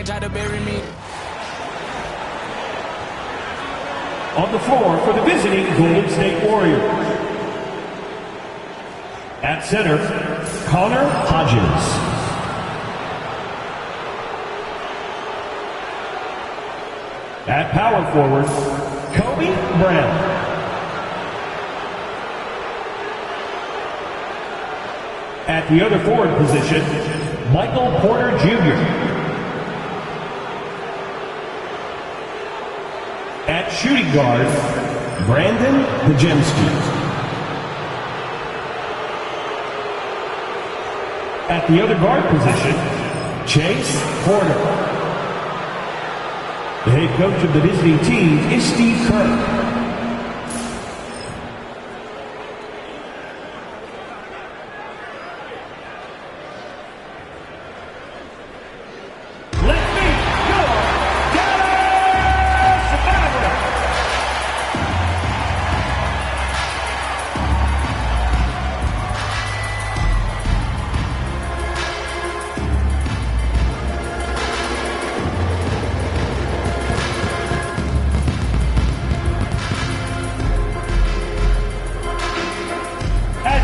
might try to bury me. On the floor for the visiting Golden State Warriors. At center, Connor Hodges. At power forward, Kobe Brown. At the other forward position, Michael Porter Jr. At shooting guard, Brandon Pajemski. At the other guard position, Chase Porter. The head coach of the visiting team is Steve Kerr.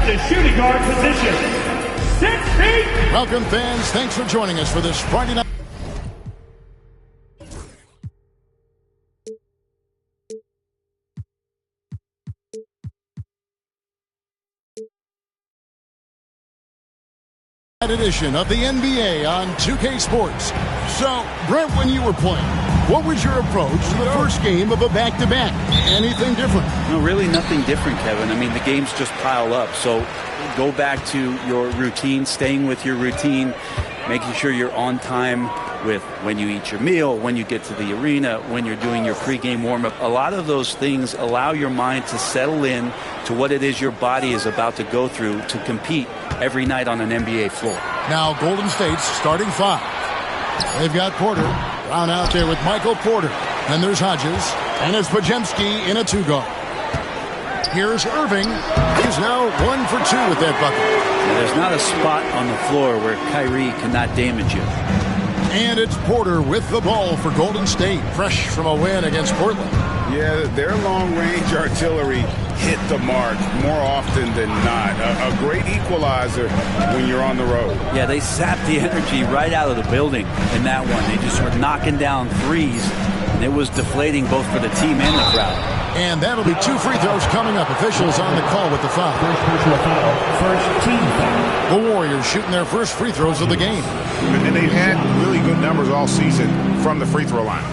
The shooting guard position, 6 feet. Welcome, fans. Thanks for joining us for this Friday night. Edition of the NBA on 2K Sports. So, Brent, when you were playing, what was your approach to the first game of a back-to-back? Anything different? No, really nothing different, Kevin. I mean, the games just pile up. So go back to your routine, staying with your routine, making sure you're on time with when you eat your meal, when you get to the arena, when you're doing your pregame warm-up. A lot of those things allow your mind to settle in to what it is your body is about to go through to compete every night on an NBA floor. Now Golden State's starting 5. They've got Porter. Brown out there with Michael Porter. And there's Hodges. And it's Pajemski in a 2-guard. Here's Irving. He's now 1 for 2 with that bucket. Now, there's not a spot on the floor where Kyrie cannot damage you. And it's Porter with the ball for Golden State, fresh from a win against Portland. Yeah, their long-range artillery hit the mark more often than not. A great equalizer when you're on the road. Yeah, they sapped the energy right out of the building in that one. They just were knocking down threes, and it was deflating both for the team and the crowd. And that'll be 2 free throws coming up. Officials on the call with the foul. First personal foul, first team foul. The Warriors shooting their first free throws of the game. And they've had really good numbers all season from the free throw line.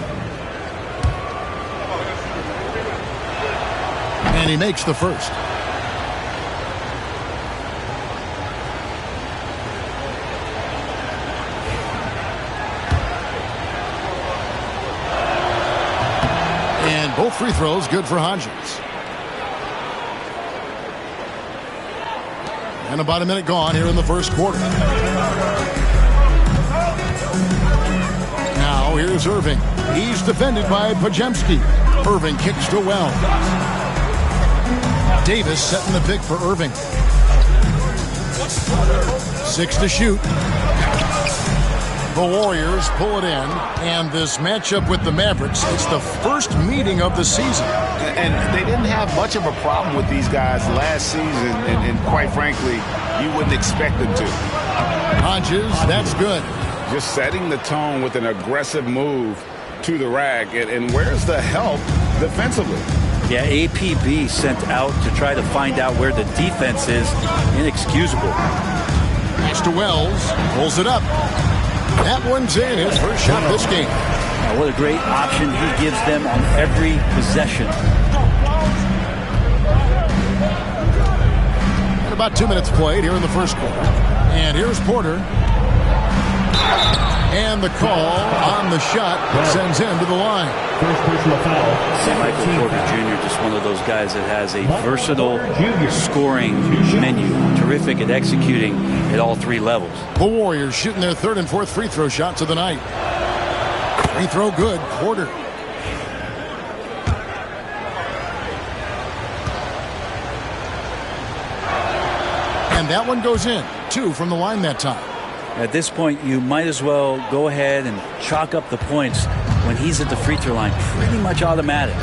And he makes the first. And both free throws good for Hodges. And about a minute gone here in the first quarter. Now here's Irving. He's defended by Pajemski. Irving kicks to Wells. Davis setting the pick for Irving. 6 to shoot. The Warriors pull it in, and this matchup with the Mavericks, it's the first meeting of the season. And they didn't have much of a problem with these guys last season, and quite frankly, you wouldn't expect them to. Hodges, that's good. Just setting the tone with an aggressive move to the rack, and where's the help defensively? Yeah, APB sent out to try to find out where the defense is. Inexcusable. Pass to Wells, pulls it up. That one's in, his first shot this game. Now, what a great option he gives them on every possession. And about 2 minutes played here in the first quarter. And here's Porter. And the call on the shot sends him to the line. First personal foul. Michael Porter Jr., just one of those guys that has a versatile scoring menu. Terrific at executing at all 3 levels. The Warriors shooting their 3rd and 4th free throw shots of the night. Free throw good. Porter. And that one goes in. 2 from the line that time. At this point, you might as well go ahead and chalk up the points when he's at the free throw line. Pretty much automatic.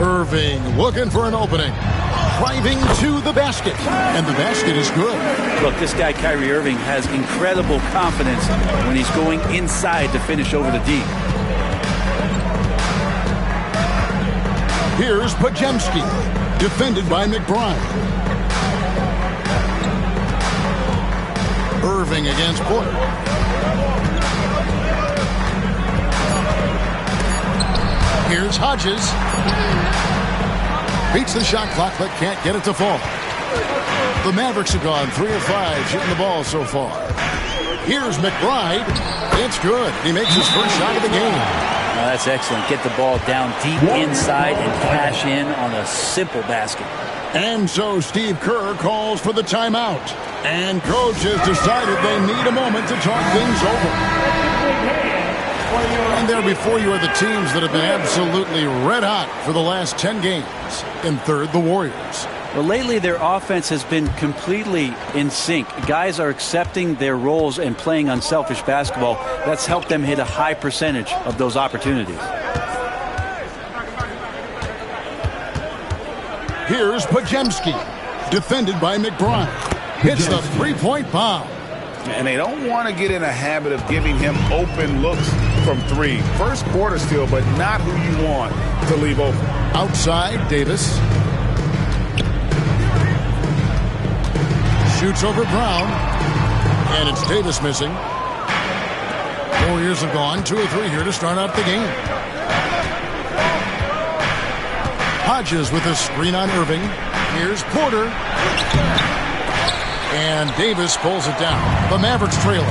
Irving looking for an opening. Driving to the basket. And the basket is good. Look, this guy, Kyrie Irving, has incredible confidence when he's going inside to finish over the D. Here's Pajemski. Defended by McBride. Irving against Porter. Here's Hodges. Beats the shot clock, but can't get it to fall. The Mavericks have gone 3 of 5 shooting the ball so far. Here's McBride. It's good. He makes his first shot of the game. Now that's excellent. Get the ball down deep inside and cash in on a simple basket. And so Steve Kerr calls for the timeout. And coach has decided they need a moment to talk things over. And there before you are the teams that have been absolutely red hot for the last 10 games. In third, the Warriors. Well, lately their offense has been completely in sync. Guys are accepting their roles and playing unselfish basketball. That's helped them hit a high percentage of those opportunities. Here's Pajemski. Defended by McBride. Hits the three-point bomb. And they don't want to get in a habit of giving him open looks from three. First quarter still, but not who you want to leave open. Outside, Davis. Shoots over Brown. And it's Davis missing. Warriors have gone 2 of 3 here to start out the game. Hodges with a screen on Irving. Here's Porter. And Davis pulls it down. The Mavericks trailing.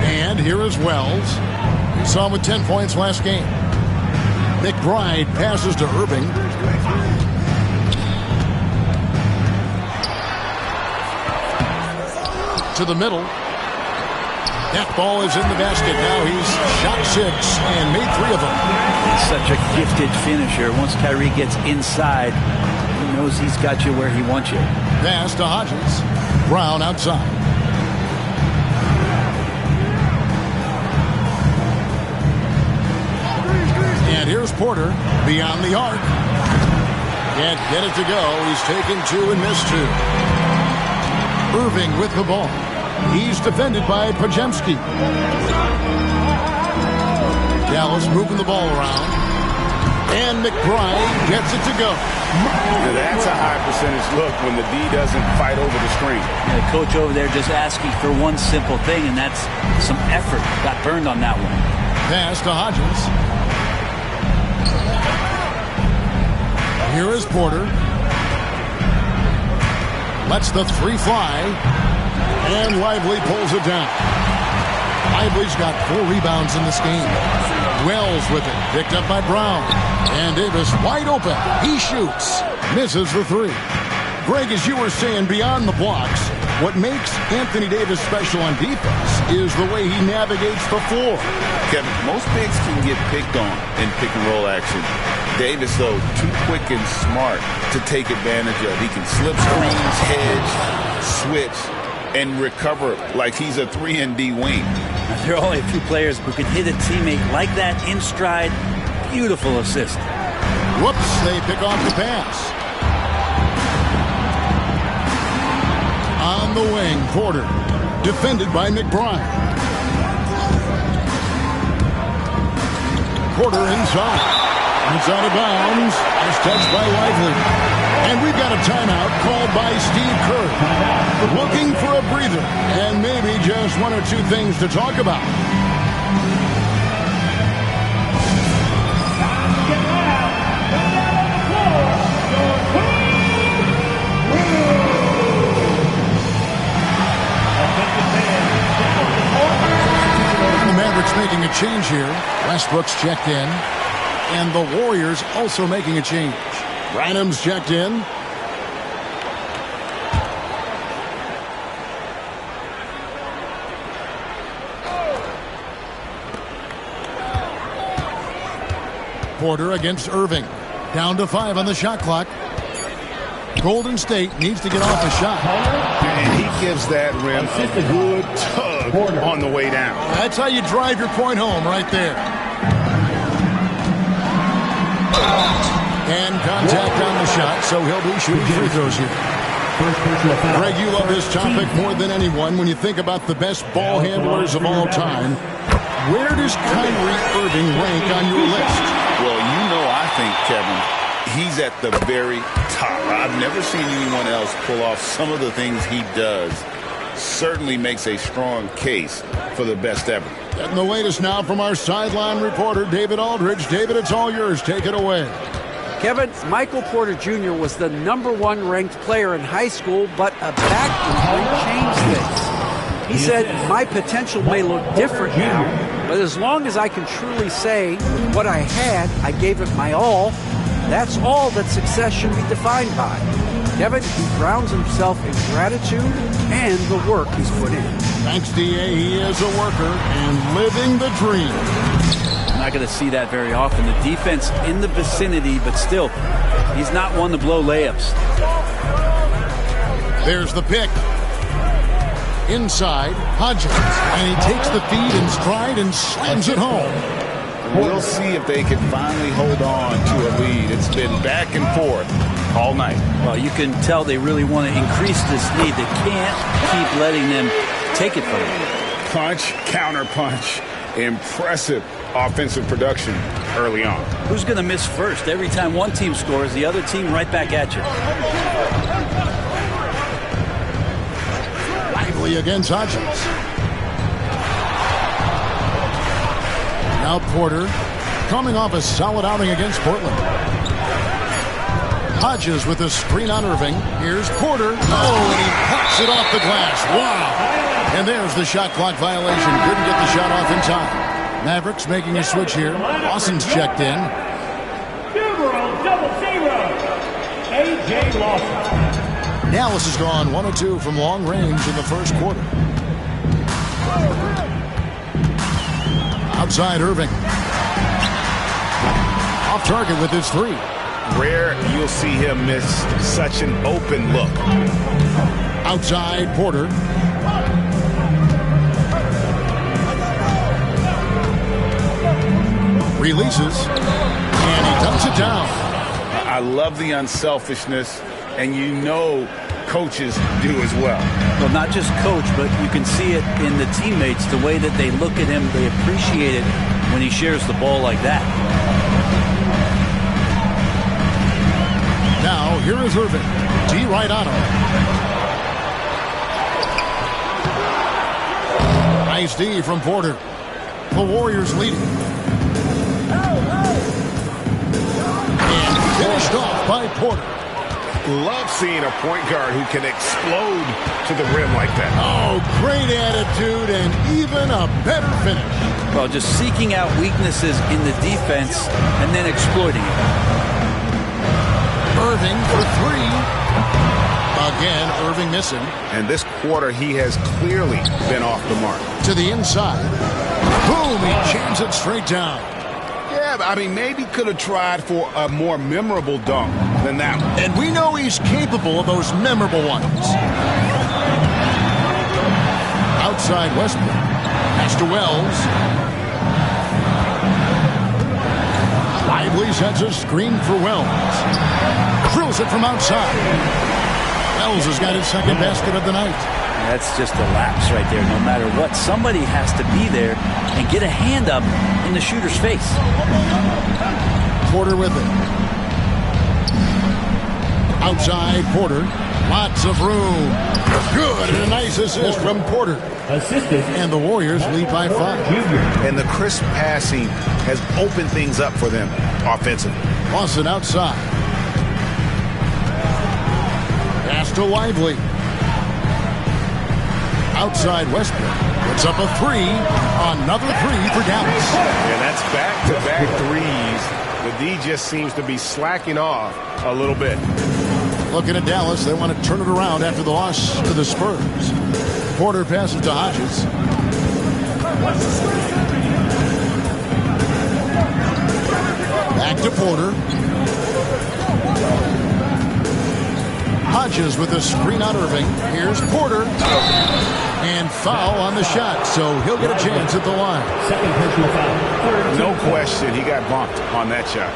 And here is Wells. We saw him with 10 points last game. McBride passes to Irving. To the middle. That ball is in the basket. Now he's shot 6 and made 3 of them. He's such a gifted finisher. Once Kyrie gets inside, he knows he's got you where he wants you. Pass to Hodges. Brown outside. And here's Porter beyond the arc. Can't get it to go. He's taken 2 and missed 2. Irving with the ball. He's defended by Pajemski. Dallas moving the ball around. And McBride gets it to go. Now that's a high percentage look when the D doesn't fight over the screen. Yeah, the coach over there just asking for one simple thing, and that's some effort. Got burned on that one. Pass to Hodges. Here is Porter. Lets the 3 fly. And Lively pulls it down. Lively's got 4 rebounds in this game. Wells with it. Picked up by Brown. And Davis wide open. He shoots. Misses the 3. Greg, as you were saying, beyond the blocks, what makes Anthony Davis special on defense is the way he navigates the floor. Kevin, most bigs can get picked on in pick-and-roll action. Davis, though, too quick and smart to take advantage of. He can slip screens, hedge, switch, and recover like he's a 3-and-D wing. Now, there are only a few players who can hit a teammate like that in stride. Beautiful assist. Whoops, they pick off the pass. On the wing, Porter. Defended by McBride. Porter inside. It's out of bounds. It's touched by Lively. And we've got a timeout called by Steve Kerr. Looking for a breather and maybe just 1 or 2 things to talk about. The Mavericks making a change here. Westbrook's checked in. And the Warriors also making a change. Rynham's checked in. Porter against Irving. Down to 5 on the shot clock. Golden State needs to get off a shot. And he gives that rim a good tug on the way down. That's how you drive your point home right there. And contact on the shot, so he'll be shooting free throws here. Greg, you love this topic more than anyone. When you think about the best ball handlers of all time, where does Kyrie Irving rank on your list? Well, I think, Kevin, he's at the very top. I've never seen anyone else pull off some of the things he does. Certainly makes a strong case for the best ever. And the latest now from our sideline reporter, David Aldridge. David, it's all yours. Take it away. Kevin, Michael Porter Jr. was the #1 ranked player in high school, but a back injury changed things. He said, my potential may look different now, but as long as I can truly say what I had, I gave it my all. That's all that success should be defined by. Kevin, he grounds himself in gratitude and the work he's put in. Thanks, D.A. He is a worker and living the dream. Not going to see that very often. The defense in the vicinity, but still, he's not one to blow layups. There's the pick. Inside, Hodges. And he takes the feed in stride and slams it home. We'll see if they can finally hold on to a lead. It's been back and forth all night. Well, you can tell they really want to increase this lead. They can't keep letting them take it from them. Punch, counter punch. Impressive offensive production early on. Who's going to miss first? Every time one team scores, the other team right back at you. Lively against Hodges. Now Porter, coming off a solid outing against Portland. Hodges with a screen on Irving. Here's Porter. Oh, and he pops it off the glass. Wow. And there's the shot clock violation. Couldn't get the shot off in time. Mavericks making a switch here. Lawson's checked in. Numero 00, A.J. Lawson. Dallas has gone 1 of 2 from long range in the first quarter. Outside Irving. Off target with his three. Rare you'll see him miss such an open look. Outside Porter. Releases. And he dumps it down. I love the unselfishness, and coaches do as well. Well, not just coach, but you can see it in the teammates, the way that they look at him. They appreciate it when he shares the ball like that. Now, here is Irving. D right on him. Nice D from Porter. The Warriors leading. And finished off by Porter. Love seeing a point guard who can explode to the rim like that. Oh, great attitude and even a better finish. Well, just seeking out weaknesses in the defense and then exploiting it. Irving for three. Again, Irving missing. And this quarter, he has clearly been off the mark. To the inside. Boom, he jams it straight down. Yeah, I mean, maybe could have tried for a more memorable dunk than that one. And we know he's capable of those memorable ones. Outside Westbrook. Pass to Wells. Lively sets a screen for Wells. Drills it from outside. Wells has got his second basket of the night. That's just a lapse right there. No matter what, somebody has to be there and get a hand up in the shooter's face. Porter with it. Outside Porter. Lots of room. Good. And a nice assist from Porter. Assisted. And the Warriors lead by 5. And the crisp passing has opened things up for them offensively. Lawson outside. Pass to Lively. Outside Westbrook. Puts up a three. Another three for Dallas. And that's back-to-back threes. The D just seems to be slacking off a little bit. Looking at Dallas, they want to turn it around after the loss to the Spurs. Porter passes to Hodges. Back to Porter. Hodges with a screen on Irving. Here's Porter. And foul on the shot, so he'll get a chance at the line. Second personal foul. No question, he got bumped on that shot.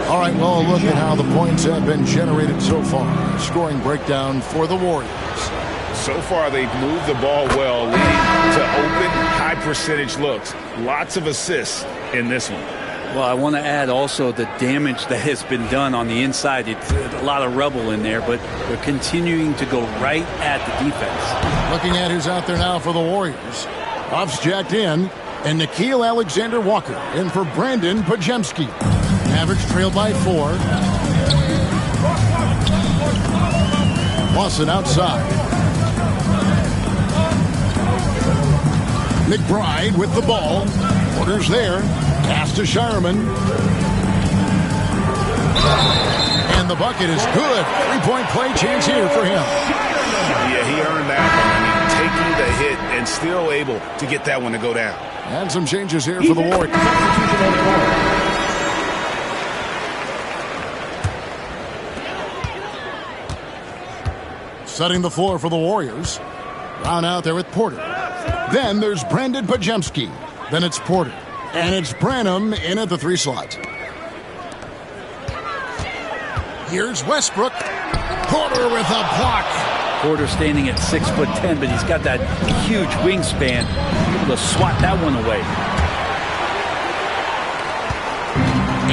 All right, well, look at how the points have been generated so far. Scoring breakdown for the Warriors. So far, they've moved the ball well, leading to open, high-percentage looks. Lots of assists in this one. Well, I want to add also the damage that has been done on the inside. It's a lot of rubble in there, but they're continuing to go right at the defense. Looking at who's out there now for the Warriors. Off's jacked in, and Nikhil Alexander-Walker in for Brandon Pajemski. Mavericks trailed by 4. Lawson outside. McBride with the ball. Porter's there. Pass to Shireman. And the bucket is good. 3-point play chance here for him. Yeah, he earned that one. I mean, taking the hit and still able to get that one to go down. And some changes here for the Warriors. Setting the floor for the Warriors. Brown out there with Porter. Then there's Brandon Pajemski. Then it's Porter. And it's Branham in at the 3 slot. Here's Westbrook. Porter with a block. Porter standing at 6'10", but he's got that huge wingspan. Able to swat that one away.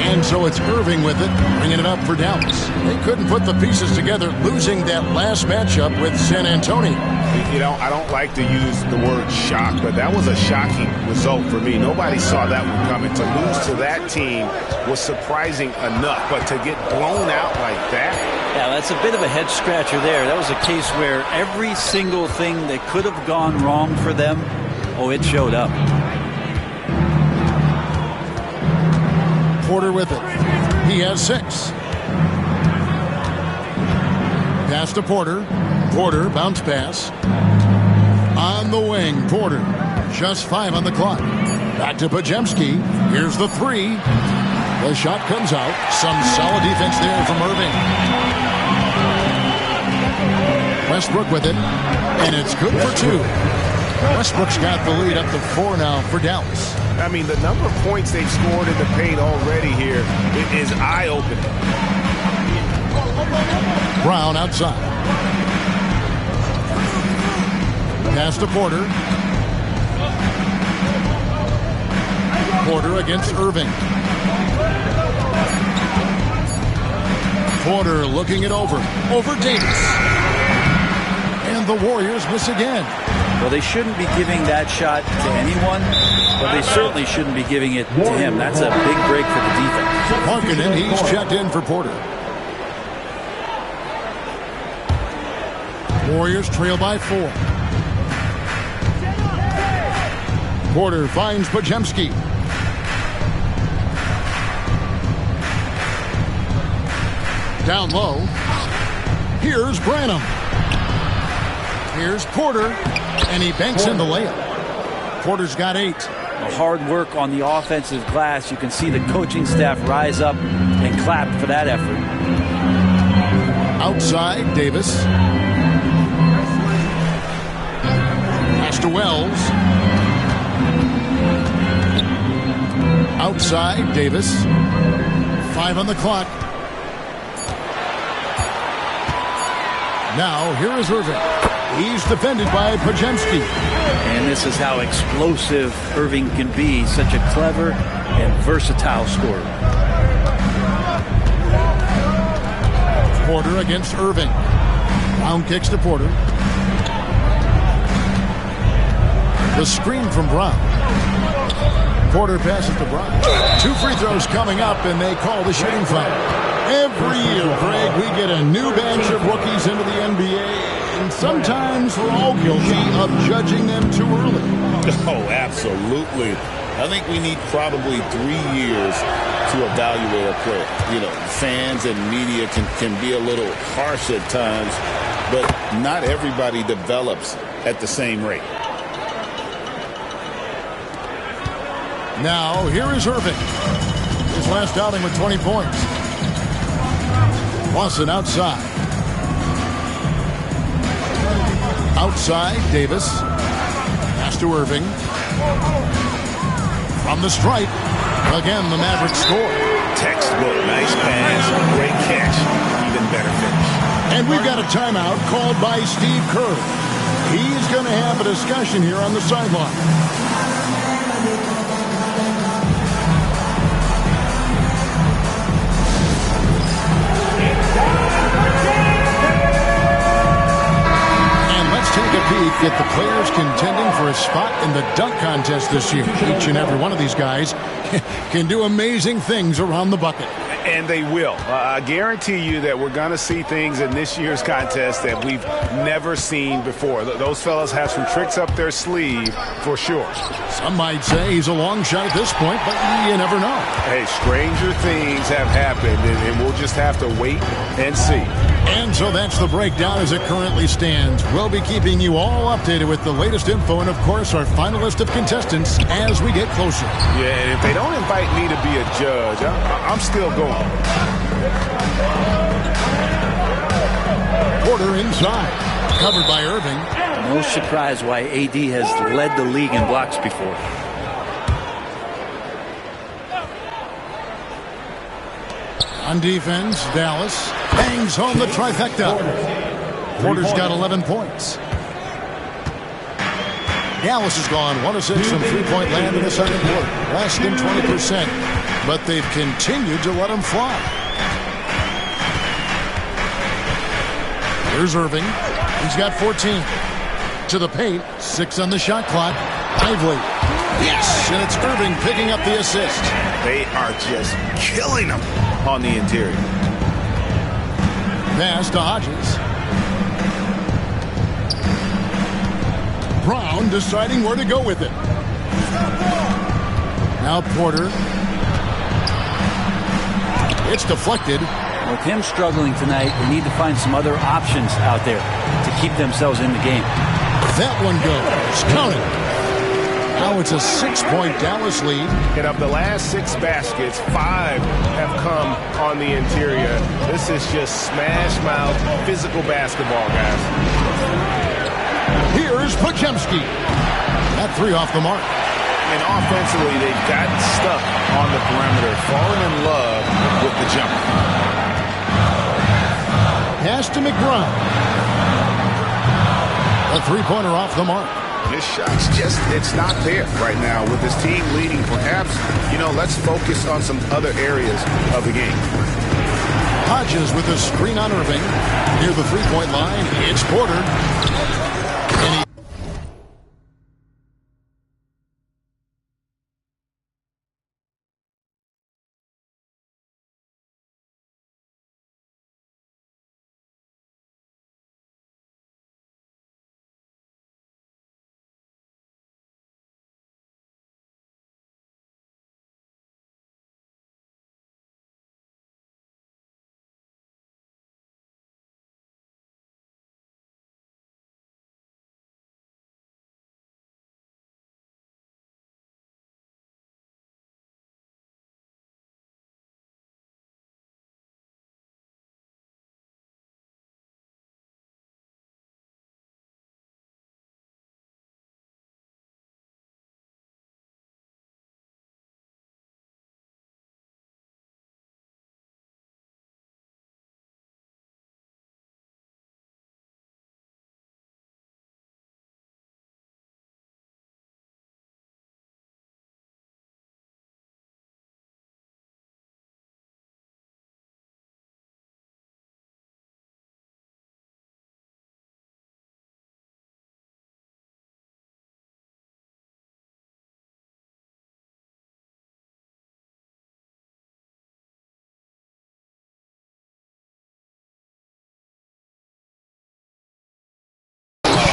And so it's Irving with it, bringing it up for Dallas. They couldn't put the pieces together, losing that last matchup with San Antonio. You know, I don't like to use the word shock, but that was a shocking result for me. Nobody saw that one coming. To lose to that team was surprising enough, but to get blown out like that? Yeah, that's a bit of a head scratcher there. That was a case where every single thing that could have gone wrong for them, it showed up. Porter with it. He has 6. Pass to Porter. Porter, bounce pass. On the wing, Porter. Just 5 on the clock. Back to Pajemski. Here's the 3. The shot comes out. Some solid defense there from Irving. Westbrook with it. And it's good for 2. Westbrook's got the lead up to 4 now for Dallas. I mean, the number of points they've scored in the paint already here, it is eye-opening. Brown outside. Pass to Porter. Porter against Irving. Porter looking it over Davis. And the Warriors miss again. Well, they shouldn't be giving that shot to anyone, but they certainly shouldn't be giving it to him. That's a big break for the defense. Markkanen, he's checked in for Porter. Warriors trail by 4. Porter finds Pajemski. Down low. Here's Branham. Here's Porter. And he banks in the layup. Porter's got 8. Hard work on the offensive glass. You can see the coaching staff rise up and clap for that effort. Outside, Davis. Pass to Wells. Outside, Davis. 5 on the clock. Now, here is Irving. He's defended by Pajemski. And this is how explosive Irving can be. Such a clever and versatile scorer. Porter against Irving. Brown kicks to Porter. The screen from Brown. Porter passes to Brown. 2 free throws coming up, and they call the shooting foul. Every year, Greg, we get a new batch of rookies into the NBA. And sometimes we're all guilty of judging them too early. Oh, absolutely. I think we need probably 3 years to evaluate a player. You know, fans and media can be a little harsh at times, but not everybody develops at the same rate. Now, here is Irving. His last outing with 20 points. Lawson outside. Outside, Davis. Pass to Irving. From the stripe. Again, the Mavericks score. Textbook, nice pass, great catch, even better finish. And we've got a timeout called by Steve Kerr. He's going to have a discussion here on the sideline. Take a peek at the players contending for a spot in the dunk contest this year. Each and every one of these guys can do amazing things around the bucket. And they will. I guarantee you that we're going to see things in this year's contest that we've never seen before. Those fellas have some tricks up their sleeve for sure. Some might say he's a long shot at this point, but you never know. Hey, stranger things have happened, and we'll just have to wait and see. And so that's the breakdown as it currently stands. We'll be keeping you all updated with the latest info and, of course, our final list of contestants as we get closer. Yeah, and if they don't invite me to be a judge, I'm still going. Porter inside. Covered by Irving. No surprise why AD has led the league in blocks before. On defense, Dallas bangs home the trifecta. Porter's got 11 points. Dallas has gone 1 of 6 from three-point land in the second quarter. Less than 20%. But they've continued to let him fly. Here's Irving. He's got 14. To the paint. 6 on the shot clock. Lively. Yes! And it's Irving picking up the assist. They are just killing them on the interior. Pass to Hodges. Brown deciding where to go with it. Now Porter. It's deflected. With him struggling tonight, they need to find some other options out there to keep themselves in the game. That one goes. Count it. Now it's a 6-point Dallas lead. And of the last 6 baskets, 5 have come on the interior. This is just smash mouth physical basketball, guys. Here's Podziemski. That 3 off the mark. And offensively, they've gotten stuck on the perimeter, falling in love with the jumper. Pass to McBride. A 3-pointer off the mark. His shot's just, it's not there right now. With his team leading, perhaps, let's focus on some other areas of the game. Hodges with a screen on Irving. Near the 3-point line, it's Porter. And he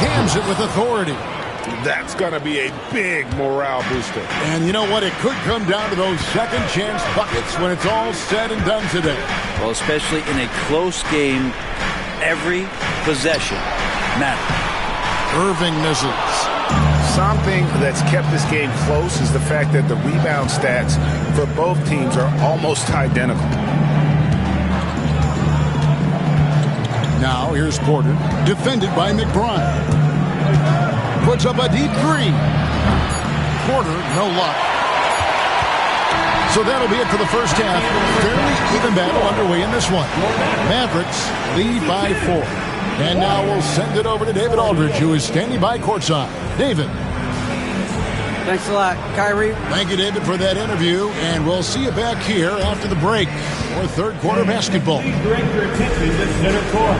jams it with authority. That's going to be a big morale booster. And you know what? It could come down to those second chance buckets when it's all said and done today. Well, especially in a close game, every possession matters. Irving misses. Something that's kept this game close is the fact that the rebound stats for both teams are almost identical. Now here's Porter, defended by McBride. puts up a deep three. Porter, no luck. So that'll be it for the first half. Fairly even battle underway in this one. Mavericks lead by 4. And now we'll send it over to David Aldridge, who is standing by courtside. David. Thanks a lot, Kyrie. Thank you, David, for that interview. And we'll see you back here after the break for third quarter basketball. Please direct your attention to center court.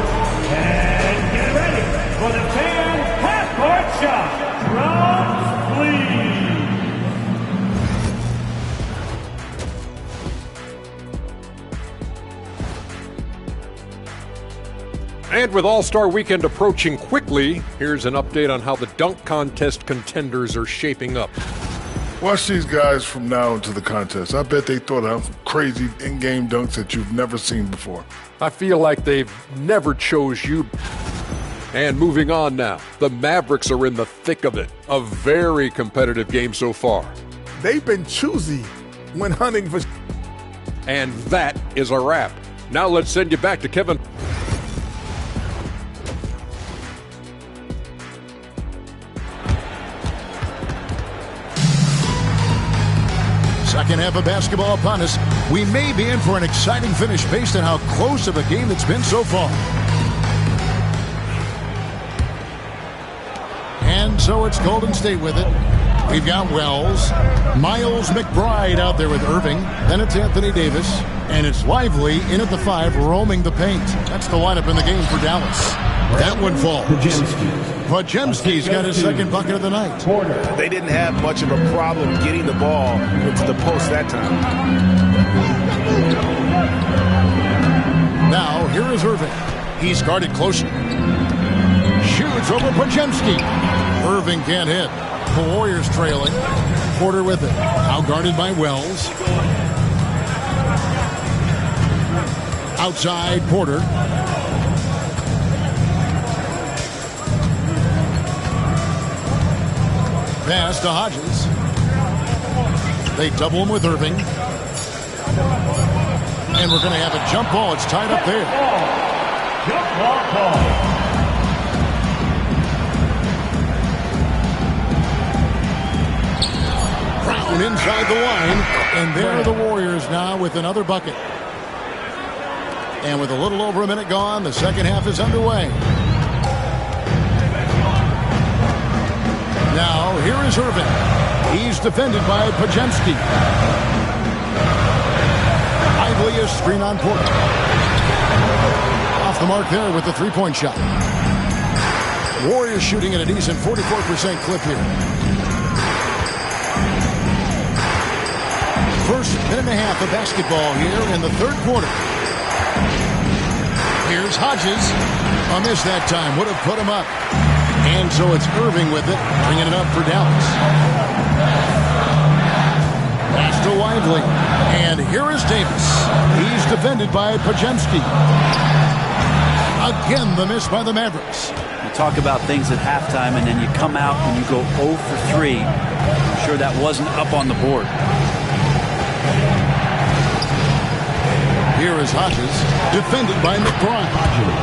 And get ready for the fan half-court shot. Drums, please. And with All-Star Weekend approaching quickly, here's an update on how the dunk contest contenders are shaping up. Watch these guys from now into the contest. I bet they thought of crazy in-game dunks that you've never seen before. I feel like they've never chose you. And moving on now, the Mavericks are in the thick of it. A very competitive game so far. They've been choosy when hunting for... And that is a wrap. Now let's send you back to Kevin. Second half of basketball upon us. We may be in for an exciting finish based on how close of a game it's been so far. And so it's Golden State with it. We've got Wells, Miles McBride out there with Irving. Then it's Anthony Davis. And it's Lively in at the 5, roaming the paint. That's the lineup in the game for Dallas. That one falls. Podziemski's got his second bucket of the night. They didn't have much of a problem getting the ball into the post that time. Now, here is Irving. He's guarded closer. Shoots over Podziemski. Irving can't hit. The Warriors trailing. Porter with it. Now guarded by Wells. Outside, Porter. Pass to Hodges. They double him with Irving. And we're going to have a jump ball. It's tied up there. Jump ball. Brown inside the line. And there are the Warriors now with another bucket. And with a little over a minute gone, the second half is underway. Now, here is Irving. He's defended by Podziemski. Lively is screen on Porter. Off the mark there with the three-point shot. Warriors shooting at a decent 44% clip here. First minute and a half of basketball here in the third quarter. Here's Hodges. A miss that time. Would have put him up. And so it's Irving with it, bringing it up for Dallas. Pass to Lively. And here is Davis. He's defended by Podziemski. Again, the miss by the Mavericks. You talk about things at halftime, and then you come out and you go 0 for 3. I'm sure that wasn't up on the board. Here is Hodges, defended by McBride.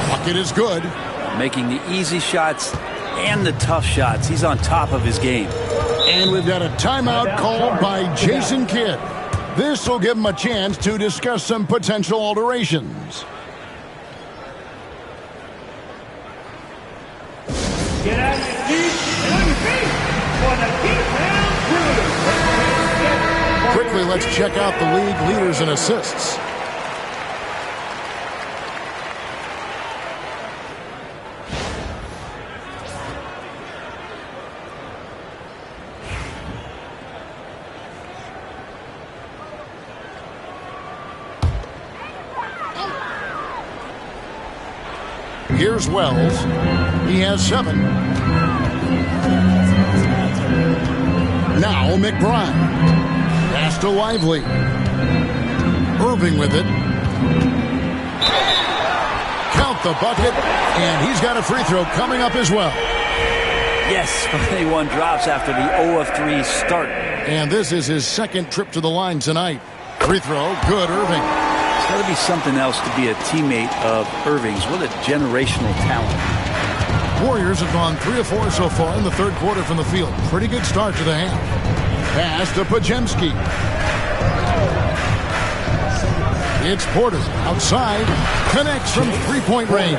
Bucket is good. Making the easy shots and the tough shots. He's on top of his game. And we've got a timeout called by Jason Kidd. This will give him a chance to discuss some potential alterations. Get out of your seat and on your feet for the beat down crew. Quickly, let's check out the league leaders in assists. Here's Wells. He has 7. Now McBride. Pass to Lively. Irving with it. Count the bucket. And he's got a free throw coming up as well. Yes, 21 drops after the 0 of 3 start. And this is his second trip to the line tonight. Free throw. Good, Irving. It's got to be something else to be a teammate of Irving's. What a generational talent. Warriors have gone 3 of 4 so far in the third quarter from the field. Pretty good start to the half. Pass to Pajemski. It's Porter outside. Connects from three-point range.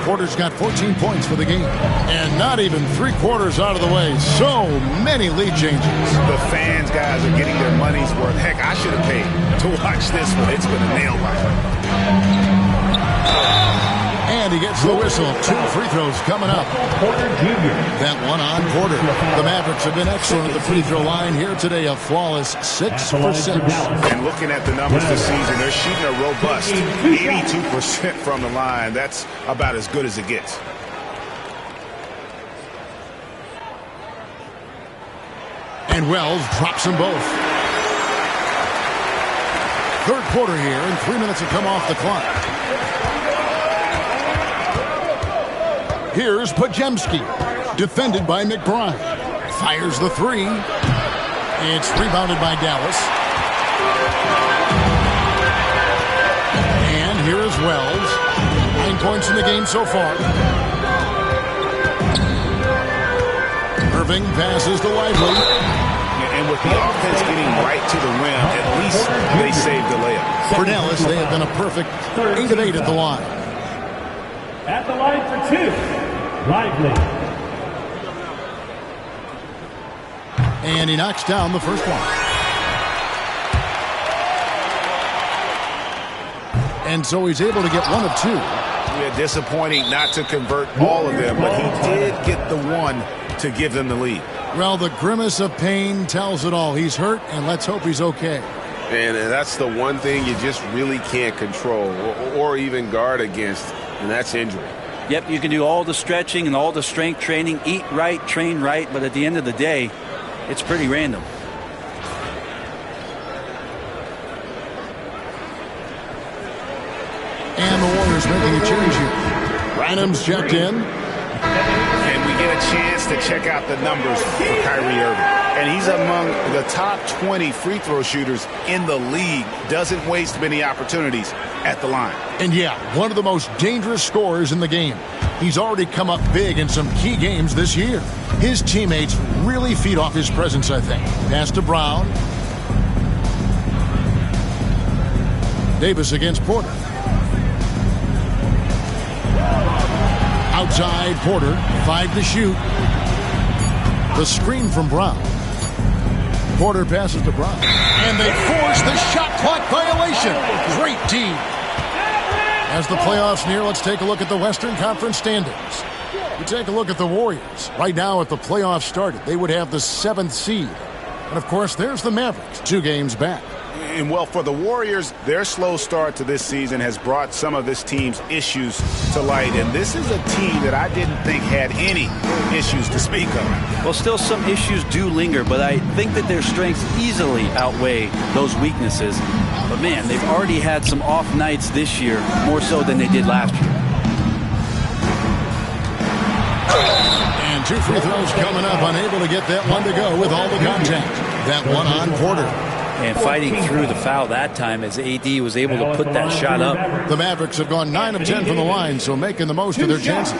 Porter's got 14 points for the game. And not even 3/4 out of the way. So many lead changes. The fans, guys, are getting their money's worth. Heck, I should have paid to watch this one. It's been a nail biter. And he gets the whistle. 2 free throws coming up. Porter Jr. That one on Porter. The Mavericks have been excellent at the free throw line here today. A flawless 6 for 6. And looking at the numbers this season, they're shooting a robust 82% from the line. That's about as good as it gets. And Wells drops them both. Third quarter here, and 3 minutes have come off the clock. Here's Pajemski, defended by McBride. Fires the 3. It's rebounded by Dallas. And here is Wells. 9 points in the game so far. Irving passes to Lively. And with the offense getting right to the rim, at least they saved the layup. For Dallas, they have been a perfect 8 of 8 at the line. At the line for 2. Lively. And he knocks down the first one. And so he's able to get 1 of 2. Yeah, disappointing not to convert all of them, but he did get the one to give them the lead. Well, the grimace of pain tells it all. He's hurt, and let's hope he's okay. And that's the one thing you just really can't control or even guard against, and that's injury. Yep, you can do all the stretching and all the strength training, eat right, train right, but at the end of the day, it's pretty random. And the Warriors making a change here. Branham's checked in. And we get a chance to check out the numbers for Kyrie Irving. And he's among the top 20 free throw shooters in the league. Doesn't waste many opportunities at the line. And yeah, one of the most dangerous scorers in the game. He's already come up big in some key games this year. His teammates really feed off his presence, I think. Pass to Brown. Davis against Porter. Outside Porter, 5 to shoot. The screen from Brown. Porter passes to Brown. And they force the shot clock violation. Great team. As the playoffs near, let's take a look at the Western Conference standings. We take a look at the Warriors. Right now, if the playoffs started, they would have the 7th seed. And, of course, there's the Mavericks, 2 games back. And, well, for the Warriors, their slow start to this season has brought some of this team's issues to light. And this is a team that I didn't think had any issues to speak of. Well, still some issues do linger, but I think that their strengths easily outweigh those weaknesses. But, man, they've already had some off nights this year, more so than they did last year. And 2 free throws coming up, unable to get that one to go with all the contact. That one on Porter. And fighting through the foul that time as AD was able to put that shot up. The Mavericks have gone 9 of 10 from the line, so making the most of their chances.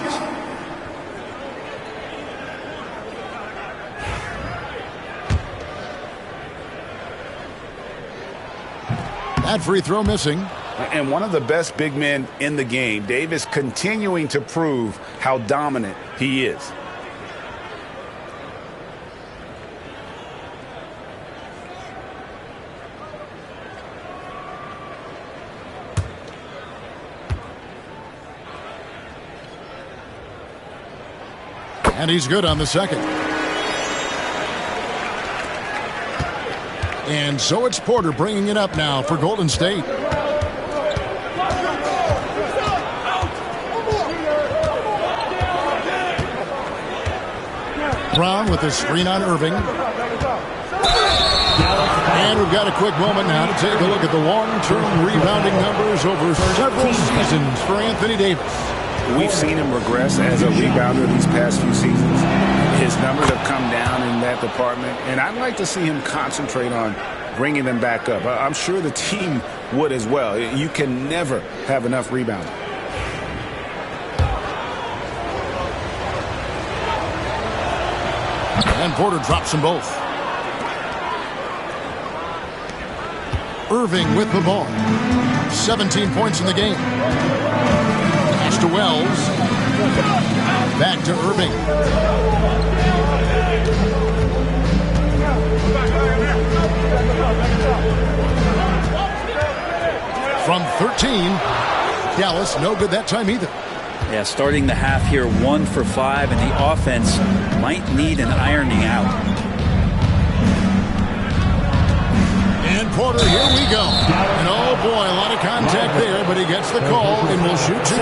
That free throw missing. And one of the best big men in the game, Davis, continuing to prove how dominant he is. And he's good on the second. And so it's Porter bringing it up now for Golden State. Brown with the screen on Irving. And we've got a quick moment now to take a look at the long-term rebounding numbers over several seasons for Anthony Davis. We've seen him regress as a rebounder these past few seasons. His numbers have come down in that department, and I'd like to see him concentrate on bringing them back up. I'm sure the team would as well. You can never have enough rebounding. And Porter drops them both. Irving with the ball. 17 points in the game. Pass to Wells. Back to Irving. From 13, Dallas no good that time either. Yeah, starting the half here 1 for 5, and the offense might need an ironing out. And Porter, here we go. And oh boy, a lot of contact there, but he gets the call and will shoot 2.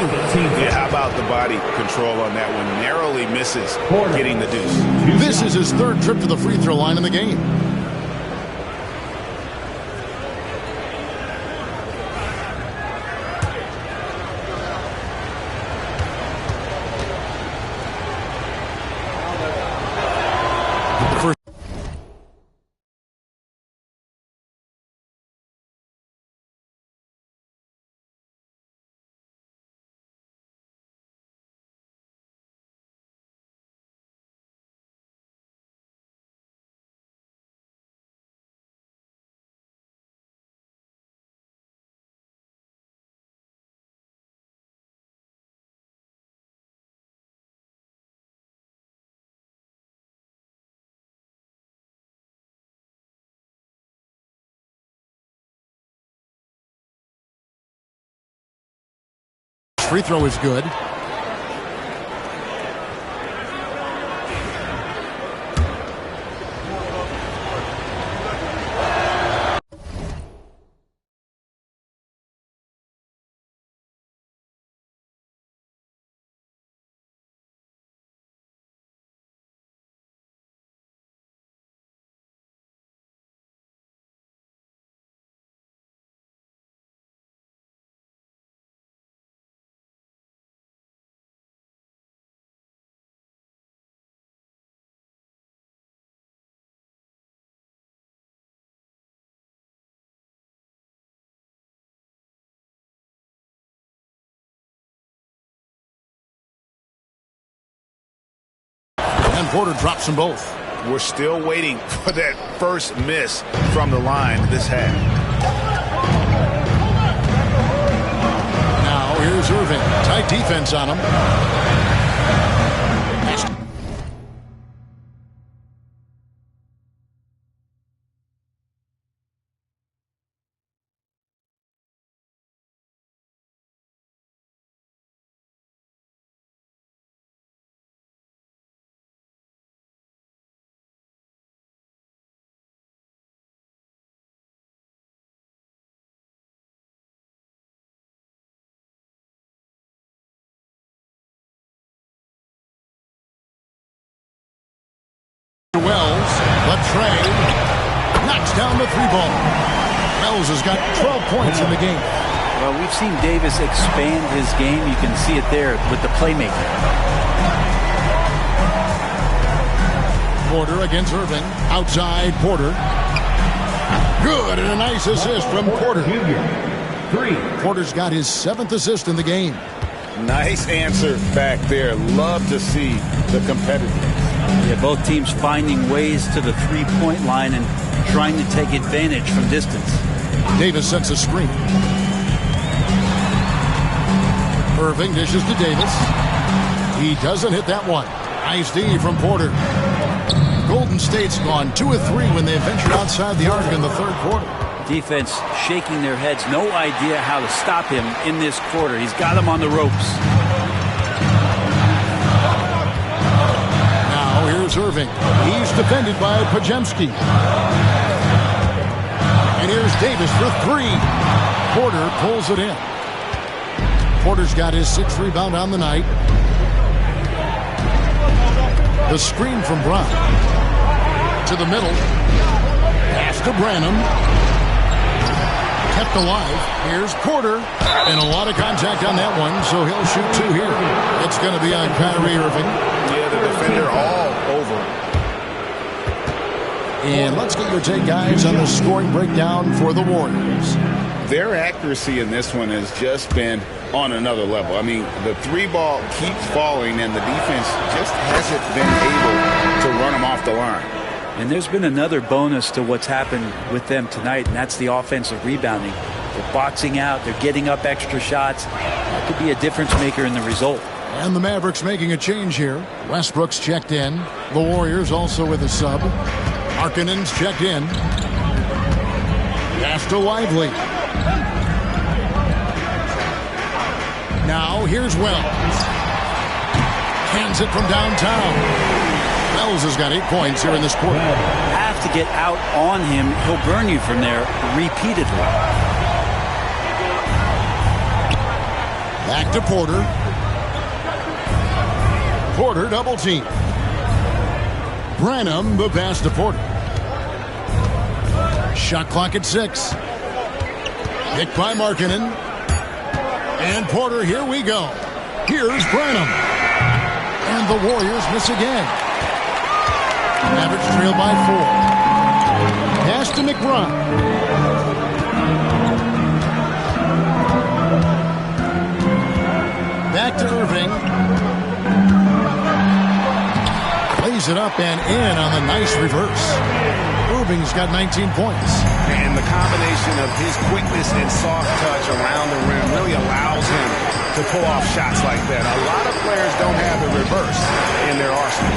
Yeah, how about the body control on that one? Narrowly misses getting the deuce. This is his 3rd trip to the free throw line in the game. Free throw is good. And Porter drops them both. We're still waiting for that first miss from the line this half. Now here's Irving. Tight defense on him. Wells, the trade, knocks down the 3-ball. Wells has got 12 points in the game. Well, we've seen Davis expand his game. You can see it there with the playmaking. Porter against Irving. Outside Porter. Good, and a nice assist from Porter. Porter's got his 7th assist in the game. Nice answer back there. Love to see the competitiveness. Yeah, both teams finding ways to the 3-point line and trying to take advantage from distance. Davis sets a screen. Irving dishes to Davis. He doesn't hit that one. Nice D from Porter. Golden State's gone 2 of 3 when they ventured outside the arc in the 3rd quarter. Defense shaking their heads. No idea how to stop him in this quarter. He's got him on the ropes. Now here's Irving. He's defended by Pajemski. And here's Davis for 3. Porter pulls it in. Porter's got his 6th rebound on the night. The screen from Brown. To the middle. Pass to Branham. Kept alive. Here's Porter. And a lot of contact on that one, so he'll shoot 2 here. It's going to be on Kyrie Irving. Yeah, the defender all over. And let's get your take, guys, on the scoring breakdown for the Warriors. Their accuracy in this one has just been on another level. I mean, the 3-ball keeps falling, and the defense just hasn't been able to run run them off the line. And there's been another bonus to what's happened with them tonight, and that's the offensive rebounding. They're boxing out. They're getting up extra shots. That could be a difference maker in the result. And the Mavericks making a change here. Westbrook's checked in. The Warriors also with a sub. Markkanen's checked in. Pass to Lively. Now here's Wells. Hands it from downtown. Wells has got 8 points here in this quarter. Have to get out on him. He'll burn you from there repeatedly. Back to Porter. Porter double team. Branham the pass to Porter. Shot clock at 6. Picked by Markkanen. And Porter, here we go. Here's Branham. And the Warriors miss again. Mavericks trail by 4. Pass to McBride. Back to Irving. Plays it up and in on the nice reverse. Irving's got 19 points. And the combination of his quickness and soft touch around the rim really allows him to pull off shots like that. A lot of players don't have the reverse in their arsenal.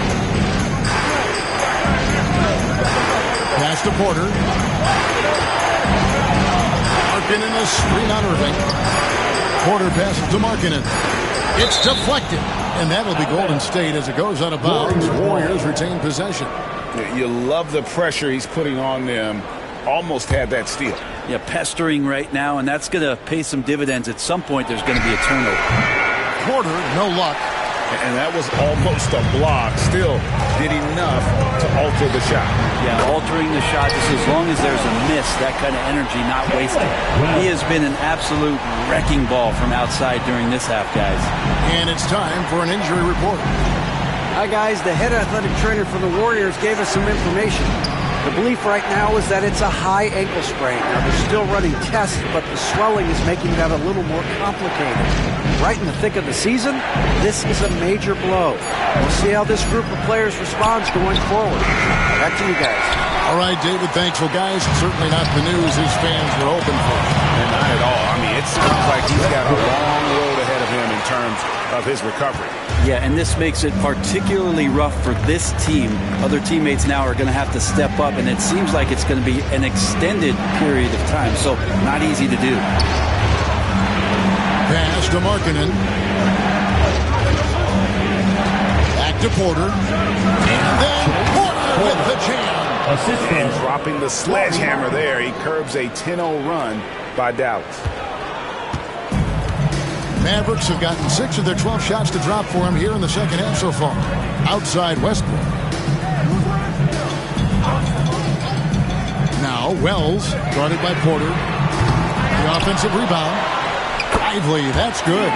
Pass to Porter. Markkanen a screen on Irving. Porter passes to Markkanen. It's deflected. And that'll be Golden State as it goes out of bounds. Warriors retain possession. You love the pressure he's putting on them. Almost had that steal. Yeah, pestering right now, and that's going to pay some dividends. At some point, there's going to be a turnover. Porter, no luck. And that was almost a block. Still did enough to alter the shot. Yeah, altering the shot, just as long as there's a miss, that kind of energy not wasted. He has been an absolute wrecking ball from outside during this half, guys. And it's time for an injury report. Hi, guys. The head athletic trainer for the Warriors gave us some information. The belief right now is that it's a high ankle sprain. Now, they're still running tests, but the swelling is making that a little more complicated. Right in the thick of the season, this is a major blow. We'll see how this group of players responds going forward. Back to you guys. All right, David, thanks. Well, guys, certainly not the news his fans were hoping for. And not at all. I mean, it seems like he's got a long road ahead of him in terms of his recovery. Yeah, and this makes it particularly rough for this team. Other teammates now are going to have to step up, and it seems like it's going to be an extended period of time, so not easy to do. Pass to Markkanen. Back to Porter. And then Porter with the jam. And dropping the sledgehammer there, he curbs a 10-0 run by Dallas. Mavericks have gotten 6 of their 12 shots to drop for him here in the second half so far. Outside Westbrook. Now Wells, guarded by Porter. The offensive rebound. Lively, that's good.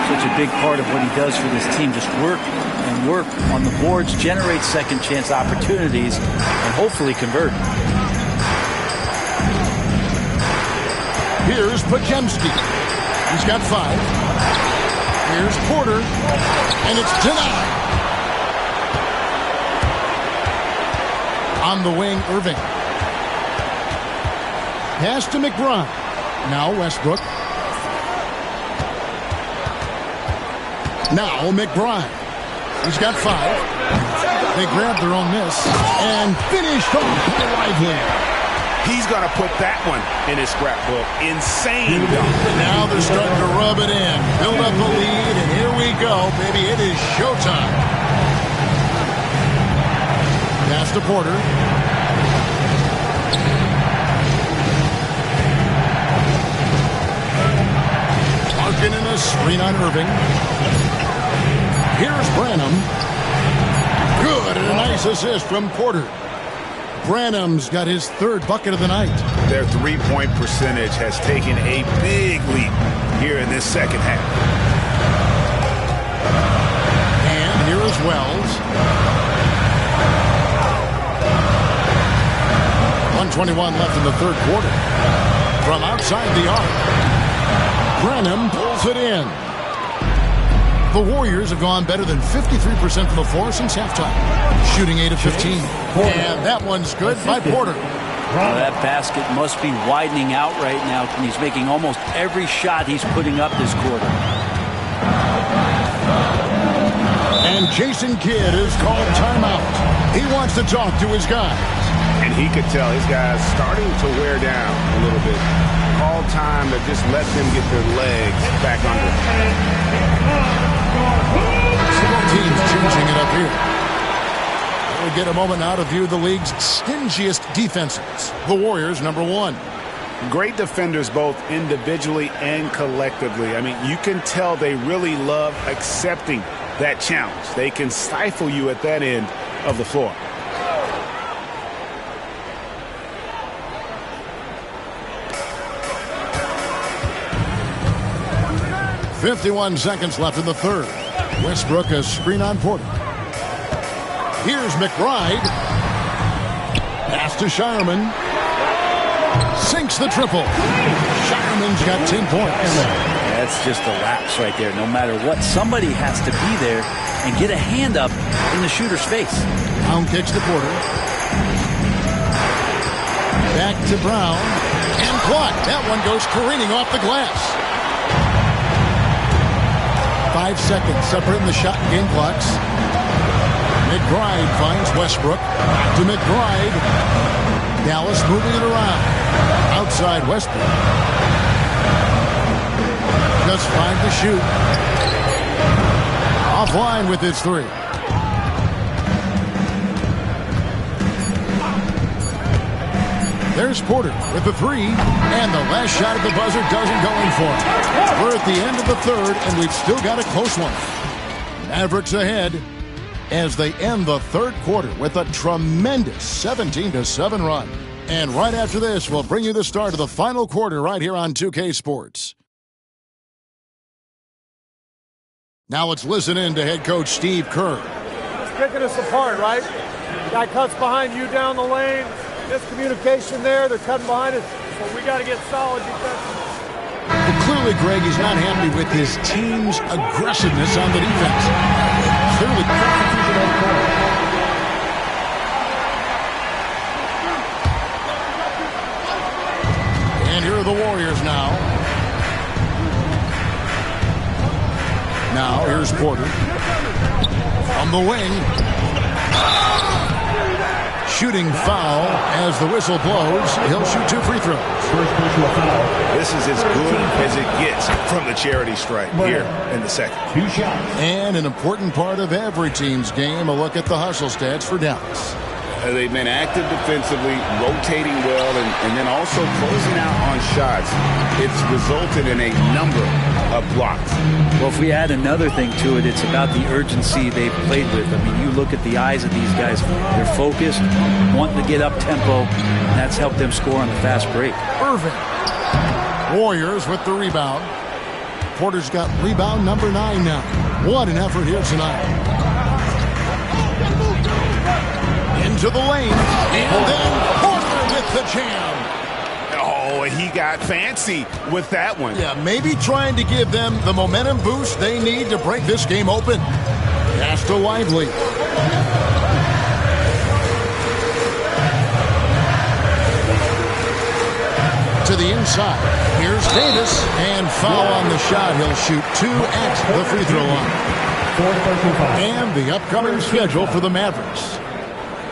Such a big part of what he does for this team. Just work and work on the boards, generate second chance opportunities, and hopefully convert. Here's Podziemski. He's got 5. Here's Porter, and it's denied. On the wing, Irving. Pass to McBride. Now Westbrook. Now McBride. He's got 5. They grabbed their own miss and finished off by Lively. He's going to put that one in his scrapbook. Insane dunk. Now they're starting to rub it in. Build up a lead, and here we go, baby. It is showtime. Pass to Porter. Markkanen a screen on Irving. Here's Branham. Good, and a nice assist from Porter. Branham's got his 3rd bucket of the night. Their three-point percentage has taken a big leap here in this second half. And here is Wells. 1:21 left in the 3rd quarter. From outside the arc, Branham pulls it in. The Warriors have gone better than 53% from the floor since halftime, shooting 8 of 15. And that one's good by Porter. Well, that basket must be widening out right now. He's making almost every shot he's putting up this quarter. And Jason Kidd is called timeout. He wants to talk to his guys. And he could tell his guys starting to wear down a little bit. Call time to just let them get their legs back under. Teams changing it up here. We'll get a moment now to view the league's stingiest defenses. The Warriors, number 1. Great defenders both individually and collectively. I mean, you can tell they really love accepting that challenge. They can stifle you at that end of the floor. .51 seconds left in the third. Westbrook a screen on Porter. Here's McBride. Pass to Shireman. Sinks the triple. Shireman's got 10 points. That's just a lapse right there. No matter what, somebody has to be there and get a hand up in the shooter's face. Brown kicks to Porter. Back to Brown. And blocked. That one goes careening off the glass. 5 seconds separating the shot and game clocks. McBride finds Westbrook. To McBride. Dallas moving it around. Outside Westbrook. Just 5 to shoot. Offline with his 3. There's Porter with the 3. And the last shot at the buzzer doesn't go in for him. We're at the end of the third, and we've still got a close one. Mavericks ahead as they end the third quarter with a tremendous 17-7 run. And right after this, we'll bring you the start of the final quarter right here on 2K Sports. Now let's listen in to head coach Steve Kerr. It's picking us apart, right? Guy cuts behind you down the lane. Miscommunication there. They're cutting behind us. So we got to get solid defense. But clearly, Greg, is not happy with his team's aggressiveness on the defense. Clearly. And here are the Warriors now. Now, here's Porter. On the wing. Shooting foul as the whistle blows. He'll shoot 2 free throws. This is as good as it gets from the charity stripe here in the second. And an important part of every team's game, a look at the hustle stats for Dallas. They've been active defensively, rotating well, and then also closing out on shots. It's resulted in a number of blocks. Well, if we add another thing to it, it's about the urgency they've played with. I mean, you look at the eyes of these guys. They're focused, wanting to get up tempo, and that's helped them score on the fast break. Irving. Warriors with the rebound. Porter's got rebound number 9 now. What an effort here tonight. Into the lane, and then Porter with the jam. Oh, he got fancy with that one. Yeah, maybe trying to give them the momentum boost they need to break this game open. Pass to Lively. To the inside. Here's Davis, and foul on the shot. He'll shoot 2 at the free throw line. And the upcoming schedule for the Mavericks.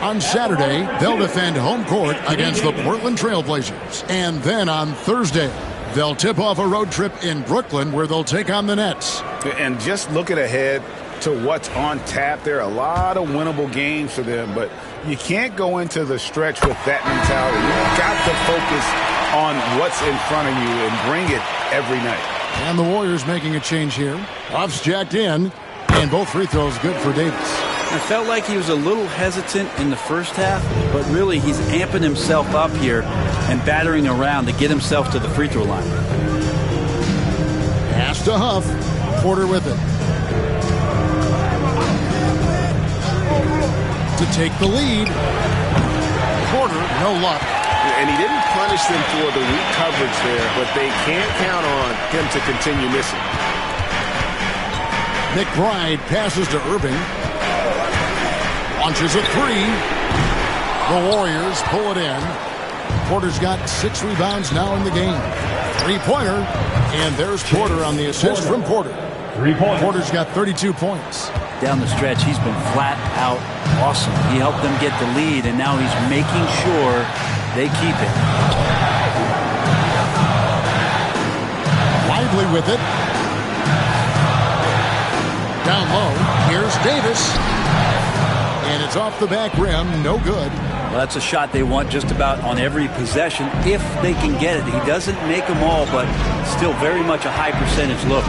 On Saturday, they'll defend home court against the Portland Trail Blazers. And then on Thursday, they'll tip off a road trip in Brooklyn where they'll take on the Nets. And just looking ahead to what's on tap, there are a lot of winnable games for them, but you can't go into the stretch with that mentality. You've got to focus on what's in front of you and bring it every night. And the Warriors making a change here. Off's jacked in, and both free throws good for Davis. I felt like he was a little hesitant in the first half, but really he's amping himself up here and battering around to get himself to the free throw line. Pass to Huff. Porter with it. To take the lead. Porter, no luck. And he didn't punish them for the weak coverage there, but they can't count on him to continue missing. McBride passes to Irving. Launches a three. The Warriors pull it in. Porter's got 6 rebounds now in the game. 3-pointer. And there's Porter on the assist from Porter. 3 points. Porter's got 32 points. Down the stretch, he's been flat out awesome. He helped them get the lead, and now he's making sure they keep it. Lively with it. Down low. Here's Davis. And it's off the back rim. No good. Well, that's a shot they want just about on every possession if they can get it. He doesn't make them all, but still very much a high percentage look.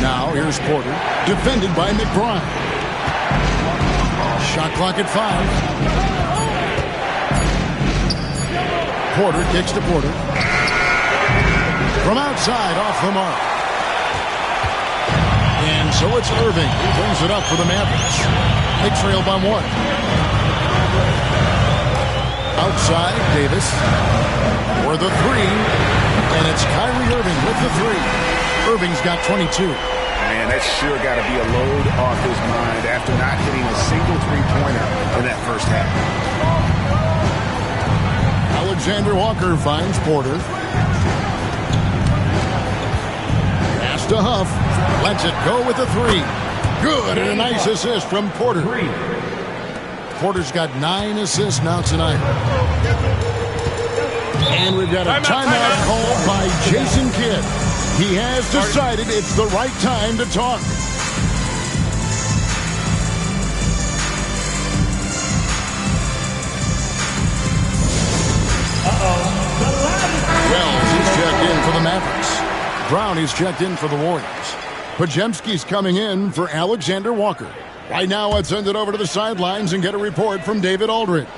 Now here's Porter, defended by McBride. Shot clock at 5. Porter kicks to Porter. From outside, off the mark. And so it's Irving who brings it up for the Mavericks. They trail by 1. Outside, Davis for the 3. And it's Kyrie Irving with the 3. Irving's got 22. Man, that sure got to be a load off his mind after not hitting a single 3-pointer in that first half. Alexander Walker finds Porter. Pass to Huff. Lets it go with the 3. Good, and a nice assist from Porter. Porter's got 9 assists now tonight. And we've got a timeout called by Jason Kidd. He has decided it's the right time to talk. Wells is checked in for the Mavericks. Brown is checked in for the Warriors. Pajemski's coming in for Alexander Walker. Right now, let's send it over to the sidelines and get a report from David Aldridge.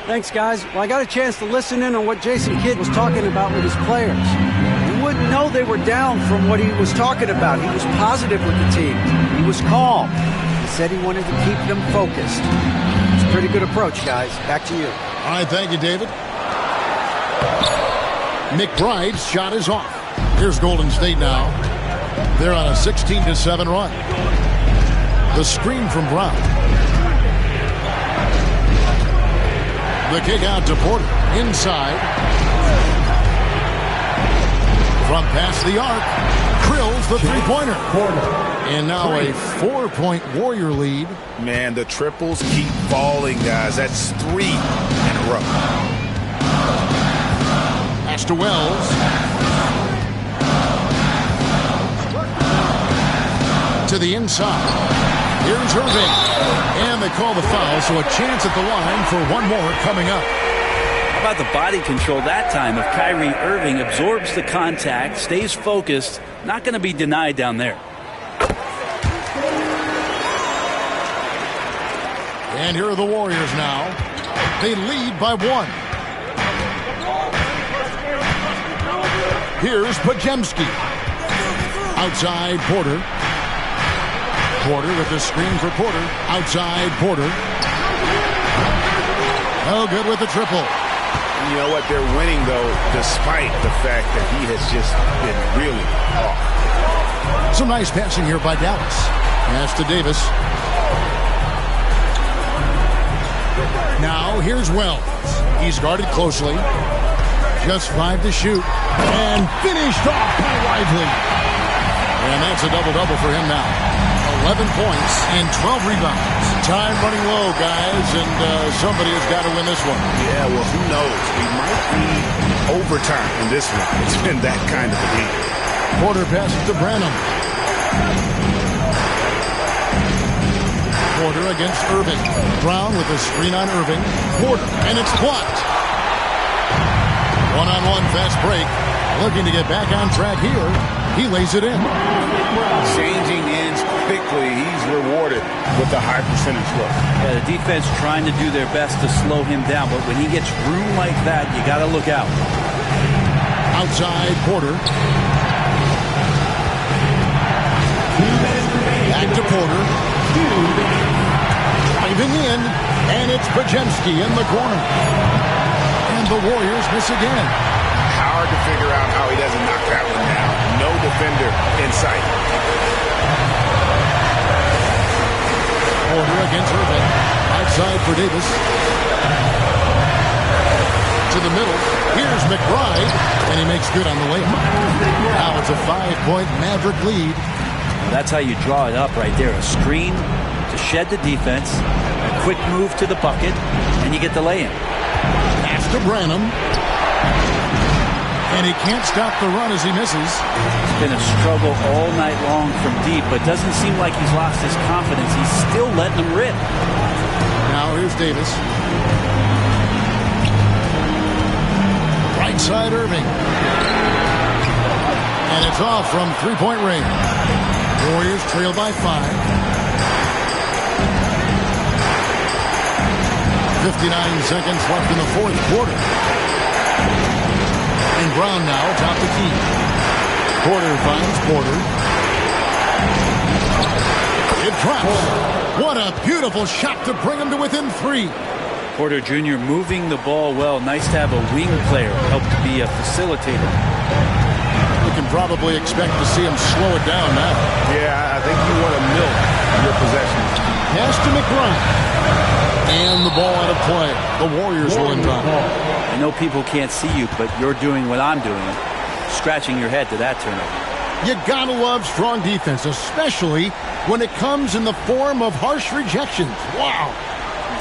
Thanks, guys. Well, I got a chance to listen in on what Jason Kidd was talking about with his players. You wouldn't know they were down from what he was talking about. He was positive with the team. He was calm. He said he wanted to keep them focused. It's a pretty good approach, guys. Back to you. All right, thank you, David. McBride's shot is off. Here's Golden State now. They're on a 16-7 run. The screen from Brown. The kick out to Porter. Inside. From past the arc. Krills the 3-pointer. And now a 4-point Warrior lead. Man, the triples keep falling, guys. That's 3 in a row. Pass to Wells. To the inside. Here's Irving. And they call the foul, so a chance at the line for one more coming up. How about the body control that time of Kyrie Irving? Absorbs the contact, stays focused, not going to be denied down there. And here are the Warriors now. They lead by 1. Here's Pajemski. Outside Porter. Porter with the screen for Porter. Outside Porter. Oh, good with the triple. And you know what? They're winning, though, despite the fact that he has just been really off. Some nice passing here by Dallas. Pass to Davis. Now here's Wells. He's guarded closely. Just 5 to shoot. And finished off by Lively. And that's a double-double for him now. 11 points and 12 rebounds. Time running low, guys, and somebody has got to win this one. Yeah, well, who knows? We might be overtime in this one. It's been that kind of a game. Porter passes to Branham. Porter against Irving. Brown with a screen on Irving. Porter, and it's blocked. One-on-one fast break. Looking to get back on track here. He lays it in. Changing ends quickly. He's rewarded with a high percentage look. Yeah, the defense trying to do their best to slow him down, but when he gets room like that, you got to look out. Outside Porter. Back to Porter. Driving in, and it's Pajemski in the corner. And the Warriors miss again. Hard to figure out how he doesn't knock that one down. No defender in sight. Porter against Irving. Outside for Davis. To the middle. Here's McBride, and he makes good on the layup. Now it's a 5-point Maverick lead. That's how you draw it up right there. A screen to shed the defense, a quick move to the bucket, and you get the lay-in. Pass to Branham. And he can't stop the run as he misses. It's been a struggle all night long from deep, but doesn't seem like he's lost his confidence. He's still letting them rip. Now here's Davis. Right side Irving. And it's off from three-point range. Warriors trail by 5. 59 seconds left in the fourth quarter. And Brown now top the key. Porter finds Porter. It drops. What a beautiful shot to bring him to within 3. Porter Jr. moving the ball well. Nice to have a wing player help to be a facilitator. You can probably expect to see him slow it down now. Yeah, I think you want to milk your possession. Pass to McBride. And the ball out of play. The Warriors will inbound. I know people can't see you, but you're doing what I'm doing. Scratching your head to that turnover. You gotta love strong defense, especially when it comes in the form of harsh rejections. Wow.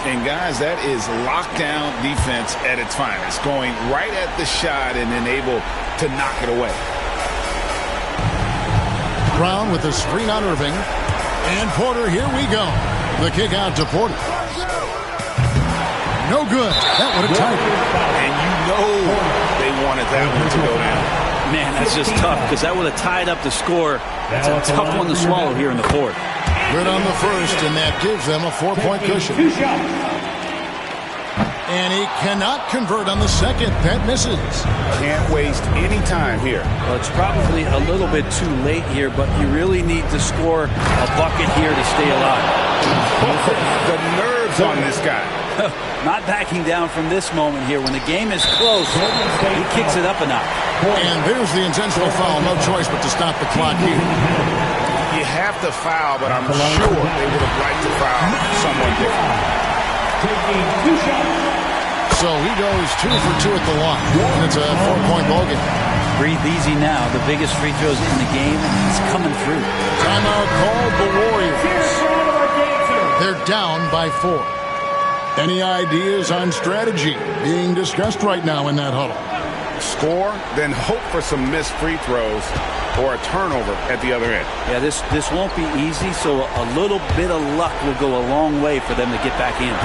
And guys, that is lockdown defense at its finest. Going right at the shot and then able to knock it away. Brown with the screen on Irving. And Porter, here we go. The kick out to Porter. No good. That would have tied it. And you know they wanted that one to go down. Man, that's just tough because that would have tied up the score. That's a tough one to swallow here in the fourth. Good on the first, and that gives them a 4-point cushion. And he cannot convert on the second. That misses. Can't waste any time here. Well, it's probably a little bit too late here, but you really need to score a bucket here to stay alive. The nerves on this guy. Not backing down from this moment here. When the game is close, he kicks it up a notch. And there's the intentional foul. No choice but to stop the clock here. You have to foul, but I'm sure they would have liked to foul someone different. So he goes 2 for 2 at the line. And it's a 4-point ball game. Breathe easy now. The biggest free throws in the game is coming through. Timeout called the Warriors. They're down by 4. Any ideas on strategy being discussed right now in that huddle? Score, then hope for some missed free throws or a turnover at the other end. Yeah, this won't be easy, so a little bit of luck will go a long way for them to get back in.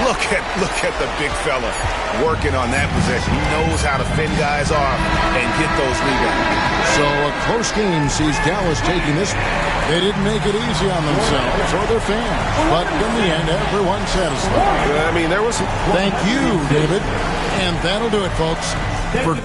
Look at the big fella working on that possession. He knows how to fend guys off and get those rebounds. So a close game sees Dallas taking this one. They didn't make it easy on themselves or their fans, but in the end, everyone's satisfied. I mean, there was some... Thank you, David. And that'll do it, folks. For